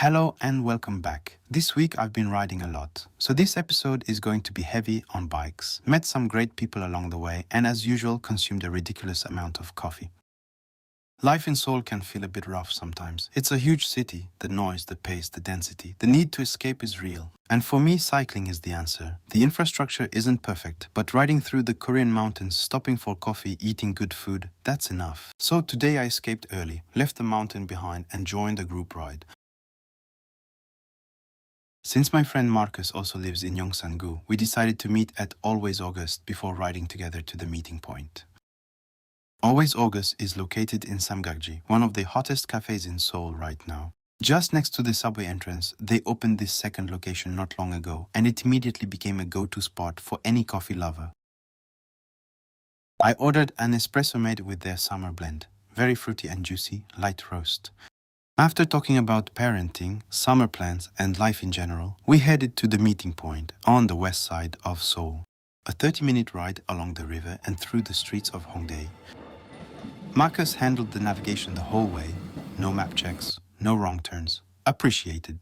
Hello and welcome back. This week I've been riding a lot, so this episode is going to be heavy on bikes. Met some great people along the way and as usual consumed a ridiculous amount of coffee. Life in Seoul can feel a bit rough sometimes. It's a huge city, the noise, the pace, the density. The need to escape is real. And for me, cycling is the answer. The infrastructure isn't perfect, but riding through the Korean mountains, stopping for coffee, eating good food, that's enough. So today I escaped early, left the mountain behind and joined a group ride. Since my friend Marcus also lives in Yongsan-gu, we decided to meet at Always August before riding together to the meeting point. Always August is located in Samgakji, one of the hottest cafes in Seoul right now. Just next to the subway entrance, they opened this second location not long ago, and it immediately became a go-to spot for any coffee lover. I ordered an espresso made with their summer blend, very fruity and juicy, light roast. After talking about parenting, summer plans and life in general, we headed to the meeting point on the west side of Seoul. A 30-minute ride along the river and through the streets of Hongdae. Marcus handled the navigation the whole way. No map checks, no wrong turns. Appreciated.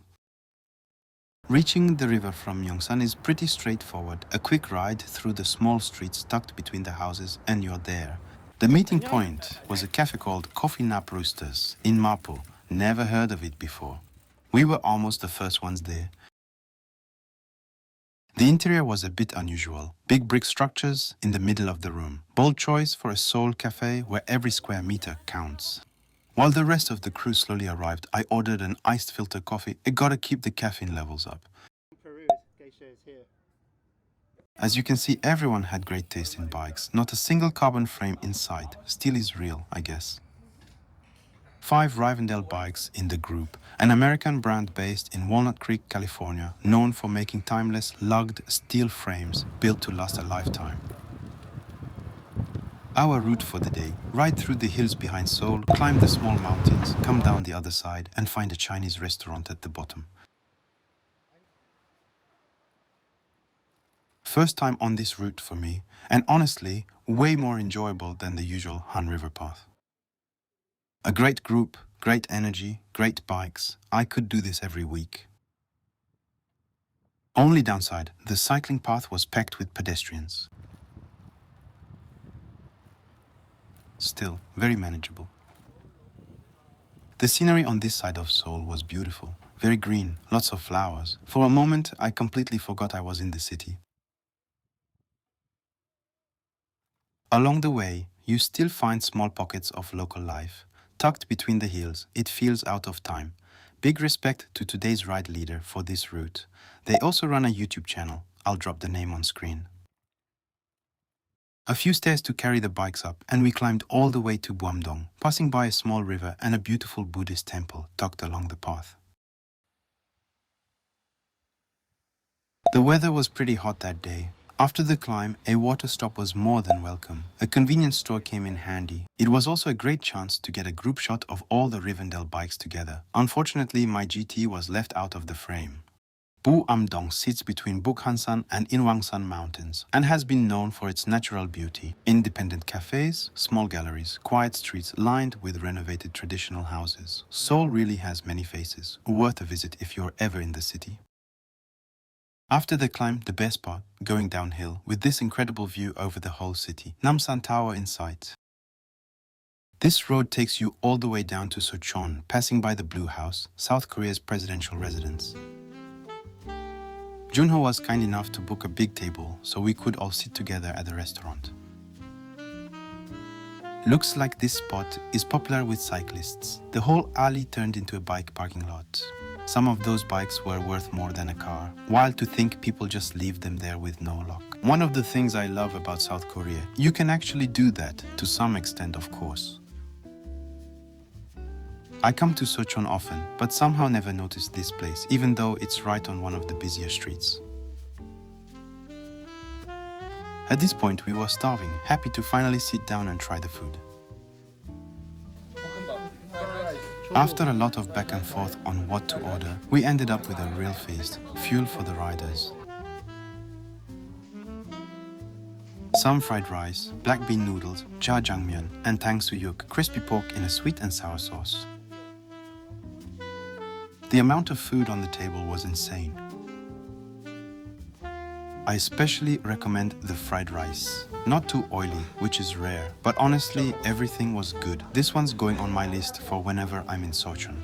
Reaching the river from Yongsan is pretty straightforward. A quick ride through the small streets tucked between the houses and you're there. The meeting point was a cafe called Coffee Nap Roosters in Mapo. Never heard of it before. We were almost the first ones there. The interior was a bit unusual. Big brick structures in the middle of the room. Bold choice for a Seoul cafe where every square meter counts. While the rest of the crew slowly arrived, I ordered an iced filter coffee. It gotta keep the caffeine levels up. As you can see, everyone had great taste in bikes. Not a single carbon frame in sight. Steel is real, I guess. 5 Rivendell bikes in the group, an American brand based in Walnut Creek, California, known for making timeless, lugged steel frames built to last a lifetime. Our route for the day: ride through the hills behind Seoul, climb the small mountains, come down the other side and find a Chinese restaurant at the bottom. First time on this route for me, and honestly, way more enjoyable than the usual Han River path. A great group, great energy, great bikes. I could do this every week. Only downside, the cycling path was packed with pedestrians. Still, very manageable. The scenery on this side of Seoul was beautiful, very green, lots of flowers. For a moment, I completely forgot I was in the city. Along the way, you still find small pockets of local life. Tucked between the hills, it feels out of time. Big respect to today's ride leader for this route. They also run a YouTube channel. I'll drop the name on screen. A few stairs to carry the bikes up, and we climbed all the way to Mangwon-dong, passing by a small river and a beautiful Buddhist temple tucked along the path. The weather was pretty hot that day. After the climb, a water stop was more than welcome. A convenience store came in handy. It was also a great chance to get a group shot of all the Rivendell bikes together. Unfortunately, my GT was left out of the frame. Yeonnam-dong sits between Bukhansan and Inwangsan mountains and has been known for its natural beauty. Independent cafes, small galleries, quiet streets lined with renovated traditional houses. Seoul really has many faces, worth a visit if you're ever in the city. After the climb, the best part, going downhill, with this incredible view over the whole city. Namsan Tower in sight. This road takes you all the way down to Sochon, passing by the Blue House, South Korea's presidential residence. Junho was kind enough to book a big table, so we could all sit together at the restaurant. Looks like this spot is popular with cyclists. The whole alley turned into a bike parking lot. Some of those bikes were worth more than a car. Wild to think people just leave them there with no lock. One of the things I love about South Korea, you can actually do that, to some extent of course. I come to Sochon often, but somehow never noticed this place, even though it's right on one of the busier streets. At this point we were starving, happy to finally sit down and try the food. After a lot of back and forth on what to order, we ended up with a real feast, fuel for the riders. Some fried rice, black bean noodles, jjajangmyeon, and tangsuyuk, crispy pork in a sweet and sour sauce. The amount of food on the table was insane. I especially recommend the fried rice. Not too oily, which is rare, but honestly, everything was good. This one's going on my list for whenever I'm in Sochon.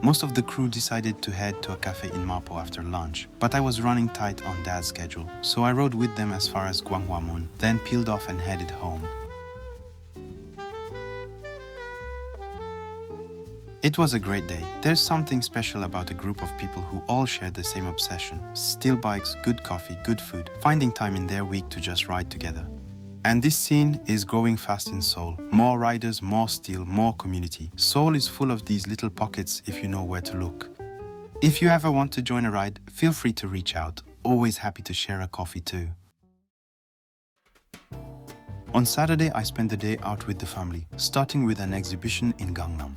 Most of the crew decided to head to a cafe in Mapo after lunch, but I was running tight on Dad's schedule, so I rode with them as far as Gwanghwamun, then peeled off and headed home. It was a great day. There's something special about a group of people who all share the same obsession. SteelBikes, good coffee, good food, finding time in their week to just ride together. And this scene is growing fast in Seoul. More riders, more steel, more community. Seoul is full of these little pockets if you know where to look. If you ever want to join a ride, feel free to reach out. Always happy to share a coffee too. On Saturday, I spent the day out with the family, starting with an exhibition in Gangnam.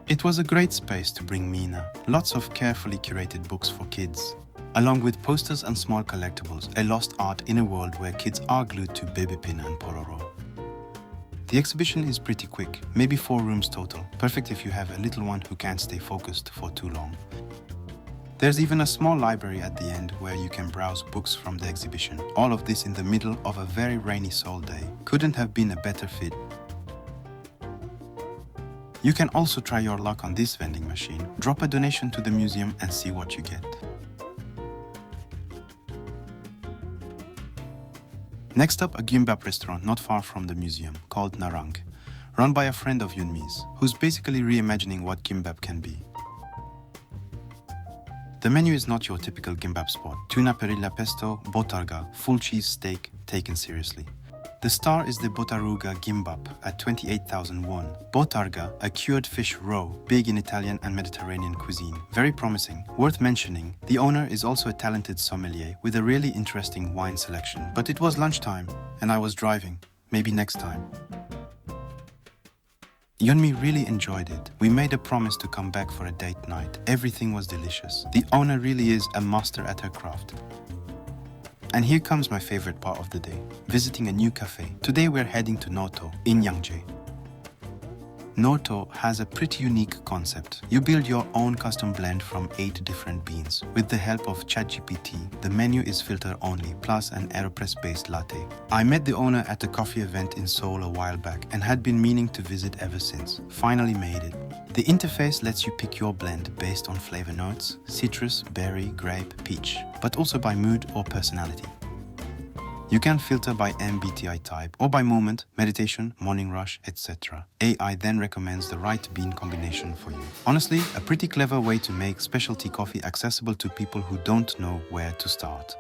It was a great space to bring Mina. Lots of carefully curated books for kids, along with posters and small collectibles, a lost art in a world where kids are glued to Baby Pin and Pororo. The exhibition is pretty quick, maybe 4 rooms total, perfect if you have a little one who can't stay focused for too long. There's even a small library at the end where you can browse books from the exhibition. All of this in the middle of a very rainy Seoul day. Couldn't have been a better fit. You can also try your luck on this vending machine. Drop a donation to the museum and see what you get. Next up, a Gimbap restaurant not far from the museum called Narang, run by a friend of Yunmi's, who's basically reimagining what Gimbap can be. The menu is not your typical Gimbap spot. Tuna perilla pesto, botarga, full cheese steak, taken seriously. The star is the botaruga Gimbap at 28,000 won. Botarga, a cured fish roe, big in Italian and Mediterranean cuisine. Very promising. Worth mentioning, the owner is also a talented sommelier with a really interesting wine selection. But it was lunchtime and I was driving. Maybe next time. Yeonmi really enjoyed it. We made a promise to come back for a date night. Everything was delicious. The owner really is a master at her craft. And here comes my favorite part of the day, visiting a new cafe. Today we're heading to Noto in Yangjae. Noto has a pretty unique concept. You build your own custom blend from 8 different beans. With the help of ChatGPT, the menu is filter only, plus an AeroPress-based latte. I met the owner at a coffee event in Seoul a while back and had been meaning to visit ever since. Finally made it. The interface lets you pick your blend based on flavor notes, citrus, berry, grape, peach, but also by mood or personality. You can filter by MBTI type or by moment, meditation, morning rush, etc. AI then recommends the right bean combination for you. Honestly, a pretty clever way to make specialty coffee accessible to people who don't know where to start.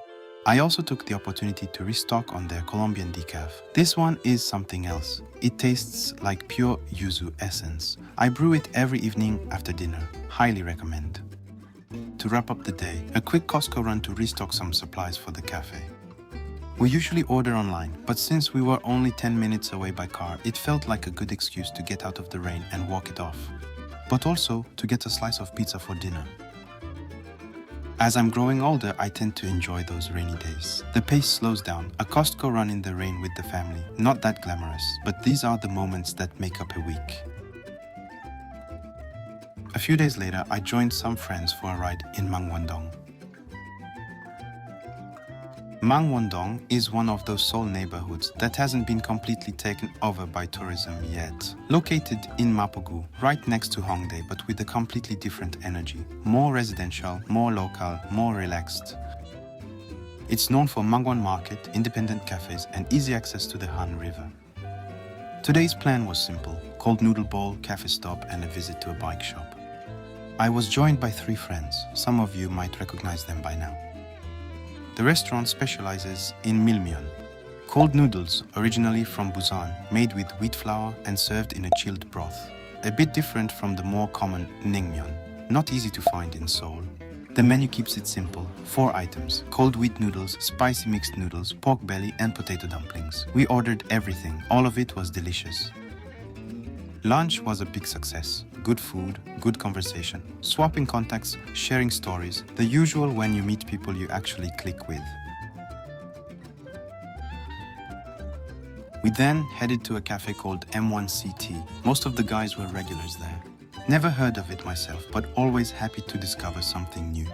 I also took the opportunity to restock on their Colombian decaf. This one is something else. It tastes like pure yuzu essence. I brew it every evening after dinner. Highly recommend. To wrap up the day, a quick Costco run to restock some supplies for the cafe. We usually order online, but since we were only 10 minutes away by car, it felt like a good excuse to get out of the rain and walk it off. But also to get a slice of pizza for dinner. As I'm growing older, I tend to enjoy those rainy days. The pace slows down. A Costco run in the rain with the family. Not that glamorous, but these are the moments that make up a week. A few days later, I joined some friends for a ride in Mangwon-dong. Mangwon-dong is one of those Seoul neighborhoods that hasn't been completely taken over by tourism yet. Located in Mapo-gu, right next to Hongdae, but with a completely different energy. More residential, more local, more relaxed. It's known for Mangwon Market, independent cafes, and easy access to the Han River. Today's plan was simple: cold noodle bowl, cafe stop, and a visit to a bike shop. I was joined by 3 friends. Some of you might recognize them by now. The restaurant specializes in milmyeon, cold noodles originally from Busan, made with wheat flour and served in a chilled broth. A bit different from the more common naengmyeon, not easy to find in Seoul. The menu keeps it simple: 4 items: cold wheat noodles, spicy mixed noodles, pork belly and potato dumplings. We ordered everything. All of it was delicious. Lunch was a big success. good food, good conversation, swapping contacts, sharing stories, the usual when you meet people you actually click with. We then headed to a cafe called M1CT. Most of the guys were regulars there. Never heard of it myself, but always happy to discover something new.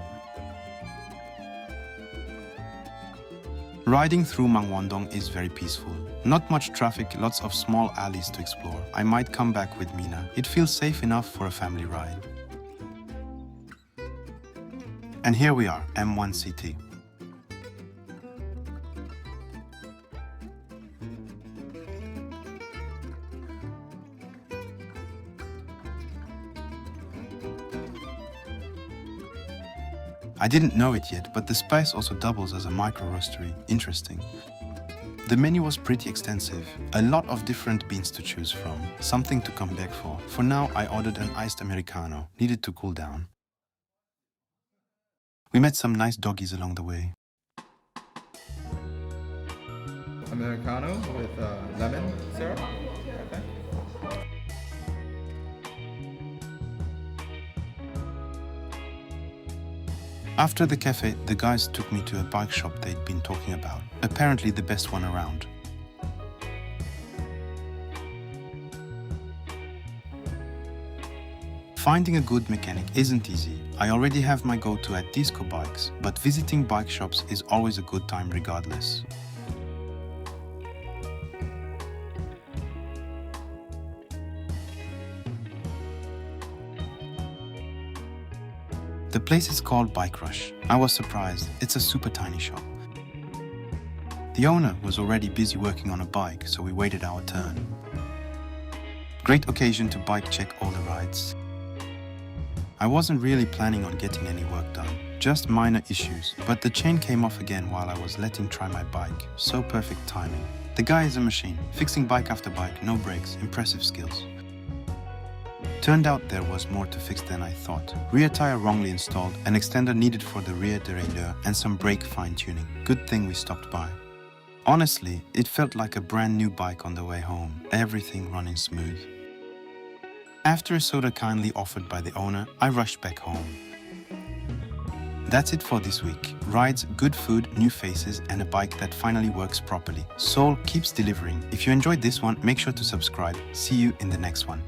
Riding through Mangwon-dong is very peaceful. Not much traffic, lots of small alleys to explore. I might come back with Mina. It feels safe enough for a family ride. And here we are, M1CT. I didn't know it yet, but the space also doubles as a micro roastery. Interesting. The menu was pretty extensive. A lot of different beans to choose from. Something to come back for. For now, I ordered an iced Americano. Needed to cool down. We met some nice doggies along the way. Americano with lemon syrup. Okay. After the cafe, the guys took me to a bike shop they'd been talking about. Apparently the best one around. Finding a good mechanic isn't easy. I already have my go-to at Disco Bikes, but visiting bike shops is always a good time regardless. The place is called Bike Rush. I was surprised. It's a super tiny shop. The owner was already busy working on a bike, so we waited our turn. Great occasion to bike check all the rides. I wasn't really planning on getting any work done, just minor issues, but the chain came off again while I was letting try my bike. So perfect timing. The guy is a machine, fixing bike after bike, no brakes, impressive skills. Turned out there was more to fix than I thought. Rear tire wrongly installed, an extender needed for the rear derailleur, and some brake fine-tuning. Good thing we stopped by. Honestly, it felt like a brand new bike on the way home. Everything running smooth. After a soda kindly offered by the owner, I rushed back home. That's it for this week. Rides, good food, new faces, and a bike that finally works properly. Seoul keeps delivering. If you enjoyed this one, make sure to subscribe. See you in the next one.